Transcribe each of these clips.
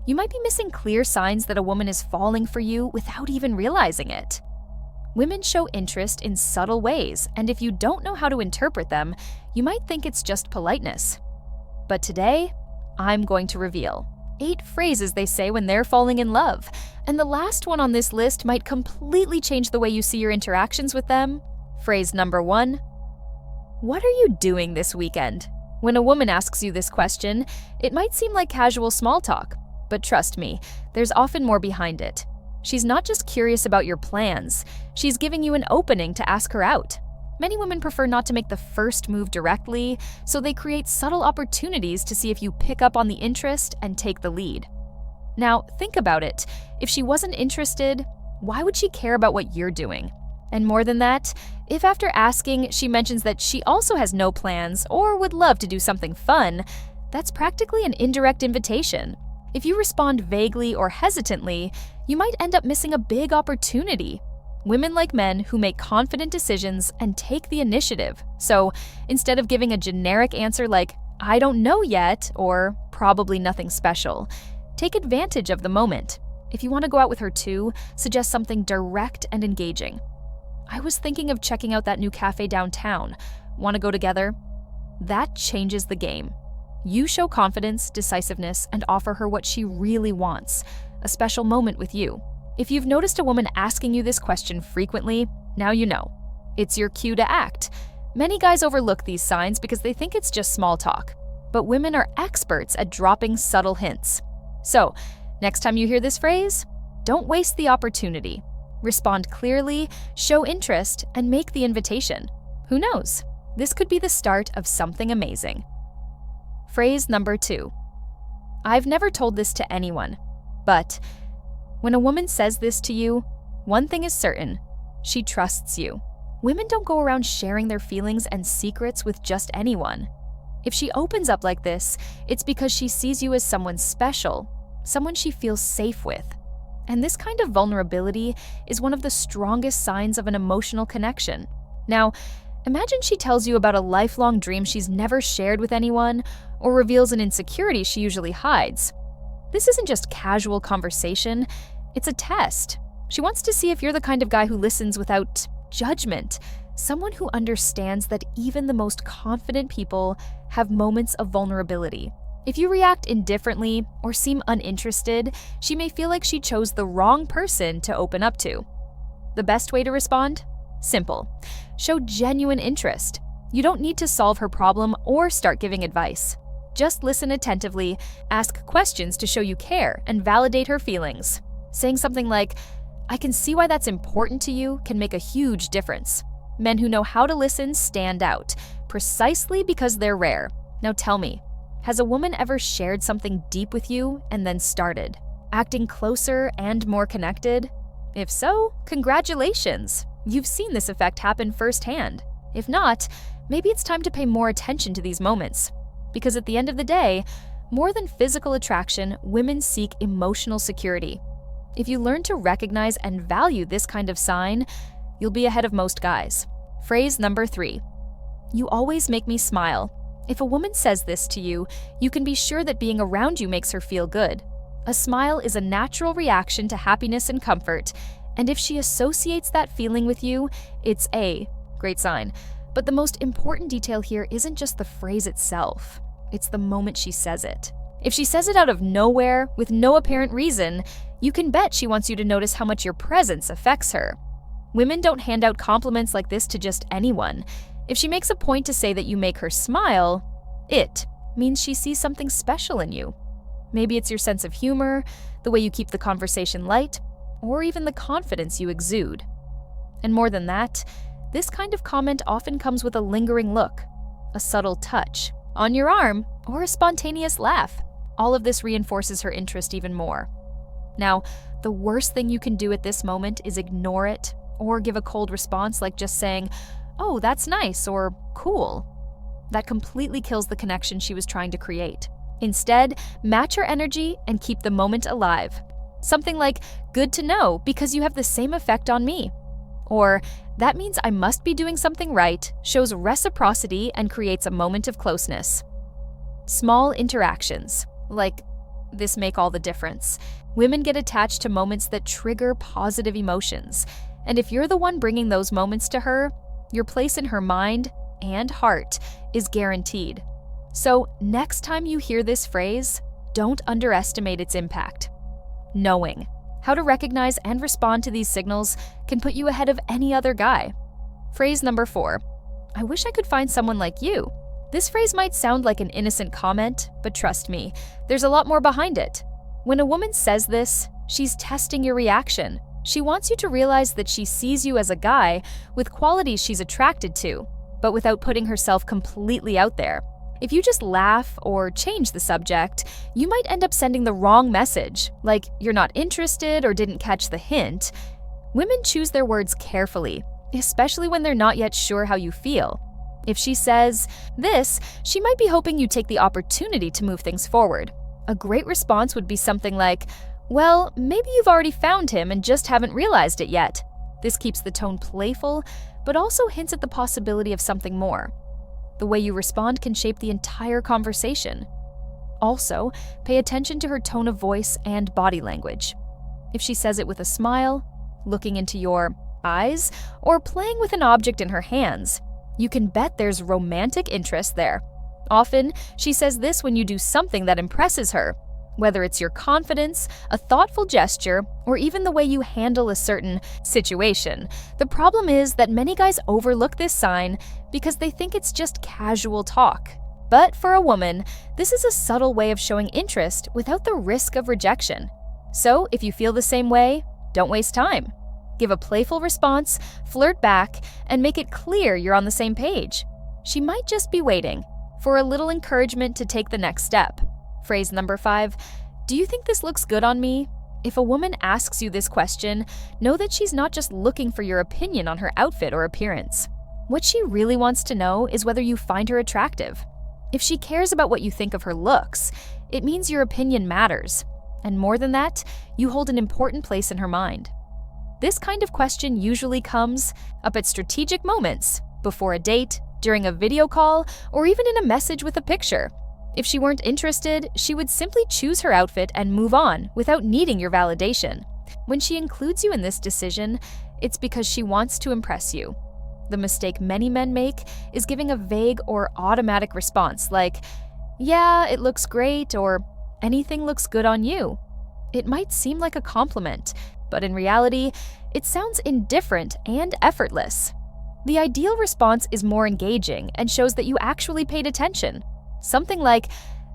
You might be missing clear signs that a woman is falling for you without even realizing it. Women show interest in subtle ways, and if you don't know how to interpret them, you might think it's just politeness. But today, I'm going to reveal 8 phrases they say when they're falling in love, and the last one on this list might completely change the way you see your interactions with them. Phrase number 1. What are you doing this weekend? When a woman asks you this question, it might seem like casual small talk, but trust me, there's often more behind it. She's not just curious about your plans, she's giving you an opening to ask her out. Many women prefer not to make the first move directly, so they create subtle opportunities to see if you pick up on the interest and take the lead. Now, think about it. If she wasn't interested, why would she care about what you're doing? And more than that, if after asking she mentions that she also has no plans or would love to do something fun, that's practically an indirect invitation. If you respond vaguely or hesitantly, you might end up missing a big opportunity. Women like men who make confident decisions and take the initiative. So instead of giving a generic answer like, "I don't know yet," or "probably nothing special," take advantage of the moment. If you want to go out with her too, suggest something direct and engaging. "I was thinking of checking out that new cafe downtown. Want to go together?" That changes the game. You show confidence, decisiveness, and offer her what she really wants, a special moment with you. If you've noticed a woman asking you this question frequently, now you know. It's your cue to act. Many guys overlook these signs because they think it's just small talk, but women are experts at dropping subtle hints. So, next time you hear this phrase, don't waste the opportunity. Respond clearly, show interest, and make the invitation. Who knows? This could be the start of something amazing. Phrase number 2. I've never told this to anyone, but when a woman says this to you, one thing is certain: she trusts you. Women don't go around sharing their feelings and secrets with just anyone. If she opens up like this, it's because she sees you as someone special, someone she feels safe with. And this kind of vulnerability is one of the strongest signs of an emotional connection. Now, imagine she tells you about a lifelong dream she's never shared with anyone, or reveals an insecurity she usually hides. This isn't just casual conversation, it's a test. She wants to see if you're the kind of guy who listens without judgment, someone who understands that even the most confident people have moments of vulnerability. If you react indifferently or seem uninterested, she may feel like she chose the wrong person to open up to. The best way to respond? Simple. Show genuine interest. You don't need to solve her problem or start giving advice. Just listen attentively, ask questions to show you care, and validate her feelings. Saying something like, "I can see why that's important to you," can make a huge difference. Men who know how to listen stand out, precisely because they're rare. Now tell me, has a woman ever shared something deep with you and then started acting closer and more connected? If so, congratulations! You've seen this effect happen firsthand. If not, maybe it's time to pay more attention to these moments. Because at the end of the day, more than physical attraction, women seek emotional security. If you learn to recognize and value this kind of sign, you'll be ahead of most guys. Phrase number 3. You always make me smile. If a woman says this to you, you can be sure that being around you makes her feel good. A smile is a natural reaction to happiness and comfort, and if she associates that feeling with you, it's a great sign. But the most important detail here isn't just the phrase itself. It's the moment she says it. If she says it out of nowhere, with no apparent reason, you can bet she wants you to notice how much your presence affects her. Women don't hand out compliments like this to just anyone. If she makes a point to say that you make her smile, it means she sees something special in you. Maybe it's your sense of humor, the way you keep the conversation light, or even the confidence you exude. And more than that, this kind of comment often comes with a lingering look, a subtle touch on your arm, or a spontaneous laugh. All of this reinforces her interest even more. Now, the worst thing you can do at this moment is ignore it or give a cold response like just saying, "Oh, that's nice," or "cool." That completely kills the connection she was trying to create. Instead, match her energy and keep the moment alive. Something like, "Good to know because you have the same effect on me." Or, "That means I must be doing something right," shows reciprocity and creates a moment of closeness. Small interactions, like This make all the difference. Women get attached to moments that trigger positive emotions. And if you're the one bringing those moments to her, your place in her mind and heart is guaranteed. So next time you hear this phrase, don't underestimate its impact. Knowing how to recognize and respond to these signals can put you ahead of any other guy. Phrase number 4. I wish I could find someone like you. This phrase might sound like an innocent comment, but trust me, there's a lot more behind it. When a woman says this, she's testing your reaction. She wants you to realize that she sees you as a guy with qualities she's attracted to, but without putting herself completely out there. If you just laugh or change the subject, you might end up sending the wrong message, like you're not interested or didn't catch the hint. Women choose their words carefully, especially when they're not yet sure how you feel. If she says this, she might be hoping you take the opportunity to move things forward. A great response would be something like, well, maybe you've already found him and just haven't realized it yet. This keeps the tone playful, but also hints at the possibility of something more. The way you respond can shape the entire conversation. Also, pay attention to her tone of voice and body language. If she says it with a smile, looking into your eyes, or playing with an object in her hands, you can bet there's romantic interest there. Often, she says this when you do something that impresses her, whether it's your confidence, a thoughtful gesture, or even the way you handle a certain situation. The problem is that many guys overlook this sign because they think it's just casual talk. But for a woman, this is a subtle way of showing interest without the risk of rejection. So if you feel the same way, don't waste time. Give a playful response, flirt back, and make it clear you're on the same page. She might just be waiting for a little encouragement to take the next step. Phrase number 5. Do you think this looks good on me? If a woman asks you this question, know that she's not just looking for your opinion on her outfit or appearance. What she really wants to know is whether you find her attractive. If she cares about what you think of her looks, it means your opinion matters. And more than that, you hold an important place in her mind. This kind of question usually comes up at strategic moments, before a date, during a video call, or even in a message with a picture. If she weren't interested, she would simply choose her outfit and move on without needing your validation. When she includes you in this decision, it's because she wants to impress you. The mistake many men make is giving a vague or automatic response like, yeah, it looks great, or anything looks good on you. It might seem like a compliment, but in reality, it sounds indifferent and effortless. The ideal response is more engaging and shows that you actually paid attention. Something like,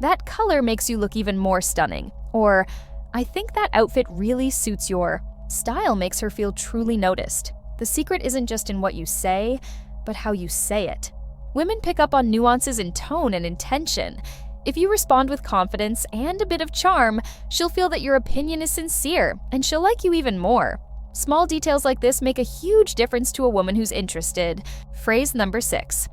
that color makes you look even more stunning, or I think that outfit really suits your style. Makes her feel truly noticed. The secret isn't just in what you say, but how you say it. Women pick up on nuances in tone and intention. If you respond with confidence and a bit of charm, she'll feel that your opinion is sincere, and she'll like you even more. Small details like this make a huge difference to a woman who's interested. Phrase number 6.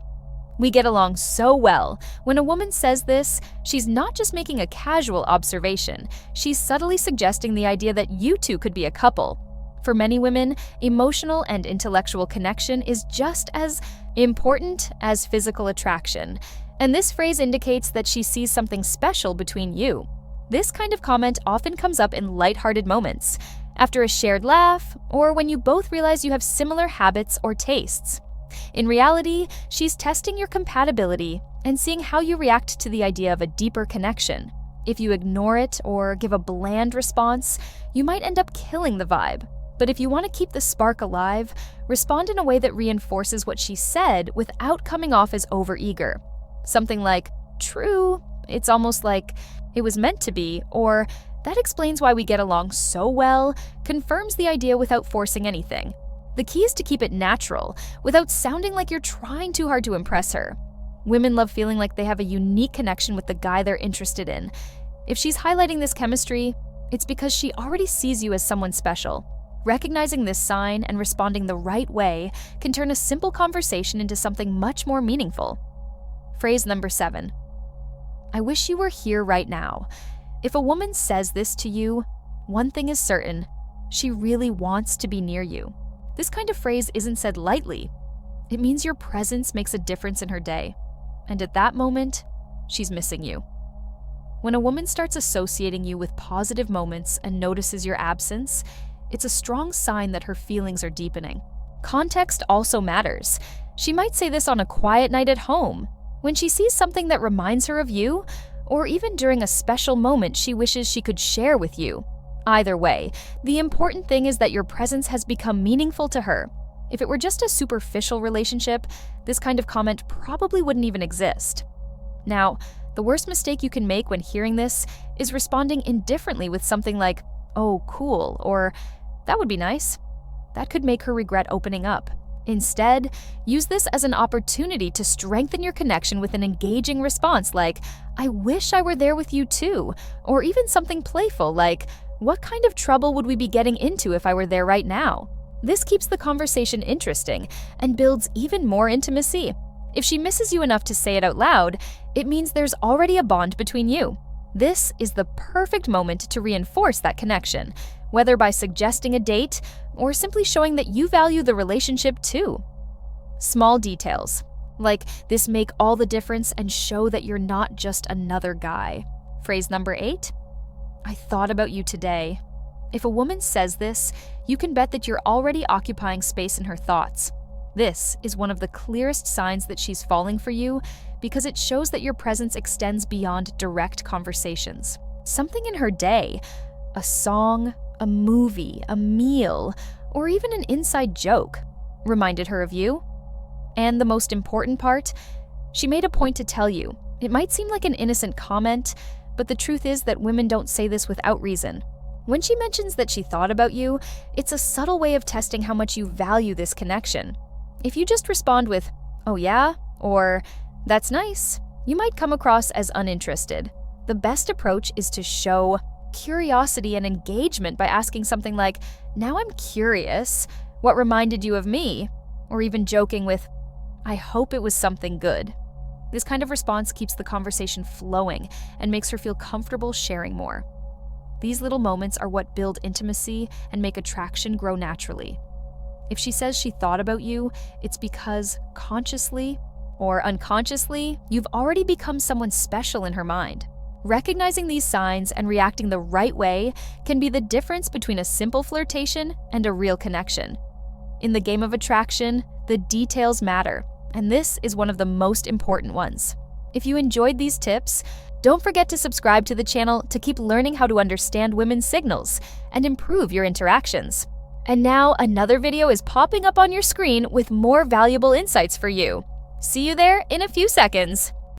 We get along so well. When a woman says this, she's not just making a casual observation. She's subtly suggesting the idea that you two could be a couple. For many women, emotional and intellectual connection is just as important as physical attraction. And this phrase indicates that she sees something special between you. This kind of comment often comes up in lighthearted moments, after a shared laugh, or when you both realize you have similar habits or tastes. In reality, she's testing your compatibility and seeing how you react to the idea of a deeper connection. If you ignore it or give a bland response, you might end up killing the vibe. But if you want to keep the spark alive, respond in a way that reinforces what she said without coming off as overeager. Something like, true, it's almost like it was meant to be, or that explains why we get along so well, confirms the idea without forcing anything. The key is to keep it natural, without sounding like you're trying too hard to impress her. Women love feeling like they have a unique connection with the guy they're interested in. If she's highlighting this chemistry, it's because she already sees you as someone special. Recognizing this sign and responding the right way can turn a simple conversation into something much more meaningful. Phrase number 7. I wish you were here right now. If a woman says this to you, one thing is certain, she really wants to be near you. This kind of phrase isn't said lightly. It means your presence makes a difference in her day. And at that moment, she's missing you. When a woman starts associating you with positive moments and notices your absence, it's a strong sign that her feelings are deepening. Context also matters. She might say this on a quiet night at home, when she sees something that reminds her of you, or even during a special moment she wishes she could share with you. Either way, the important thing is that your presence has become meaningful to her. If it were just a superficial relationship, this kind of comment probably wouldn't even exist. Now, the worst mistake you can make when hearing this is responding indifferently with something like, "Oh, cool," or "That would be nice." That could make her regret opening up. Instead, use this as an opportunity to strengthen your connection with an engaging response like, "I wish I were there with you too," or even something playful like, "What kind of trouble would we be getting into if I were there right now?" This keeps the conversation interesting and builds even more intimacy. If she misses you enough to say it out loud, it means there's already a bond between you. This is the perfect moment to reinforce that connection, whether by suggesting a date or simply showing that you value the relationship too. Small details, like this, make all the difference and show that you're not just another guy. Phrase number 8, "I thought about you today." If a woman says this, you can bet that you're already occupying space in her thoughts. This is one of the clearest signs that she's falling for you because it shows that your presence extends beyond direct conversations. Something in her day, a song, a movie, a meal, or even an inside joke, reminded her of you. And the most important part, she made a point to tell you. It might seem like an innocent comment, but the truth is that women don't say this without reason. When she mentions that she thought about you, it's a subtle way of testing how much you value this connection. If you just respond with, "Oh yeah," or "That's nice," you might come across as uninterested. The best approach is to show curiosity and engagement by asking something like, "Now I'm curious, what reminded you of me?" Or even joking with, "I hope it was something good." This kind of response keeps the conversation flowing and makes her feel comfortable sharing more. These little moments are what build intimacy and make attraction grow naturally. If she says she thought about you, it's because consciously or unconsciously, you've already become someone special in her mind. Recognizing these signs and reacting the right way can be the difference between a simple flirtation and a real connection. In the game of attraction, the details matter, and this is one of the most important ones. If you enjoyed these tips, don't forget to subscribe to the channel to keep learning how to understand women's signals and improve your interactions. And now another video is popping up on your screen with more valuable insights for you. See you there in a few seconds.